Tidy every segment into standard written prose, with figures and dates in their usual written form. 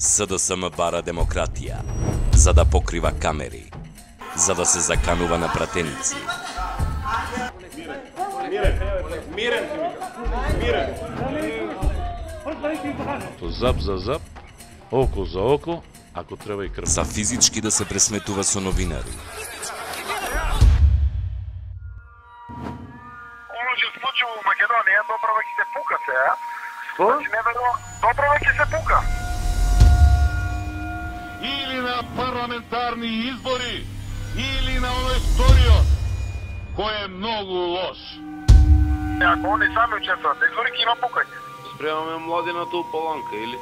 СДСМ бара демократија, за да покрива камери, за да се заканува на пратеници. Зап за зап, око за око, ако треба и крв. За физички да се пресметува со новинари. Оно се случило во Македонија, добро ќе се пука сега. Што? Значи не верувам, добро ќе се пука. Или на парламентарни избори, или на оној вториот, кој е многу лош. Ако они сами учествуваат на избори, ќе има пукање. Спремаме младината у Паланка, или?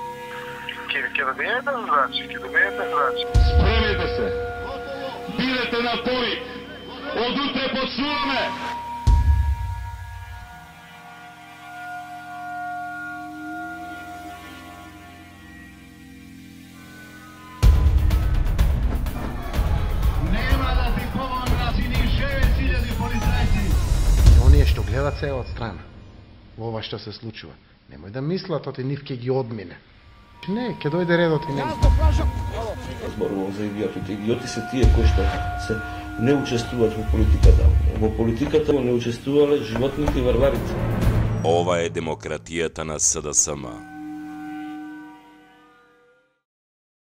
Ќе добиете зрачи, ќе добиете зрачи. Спремете се! Бидете на повик! Од утре почнуваме! Оние што гледат се од страна, ова што се случува, немој да мислат оти нив ќе ги одмине. Не, ќе дојде редот и нема. Зборувам за идиотите. Идиоти се тие кои што се не учествуваат во политиката. Во политиката не учествувале животните и варварите. Ова е демократијата на СДСМ.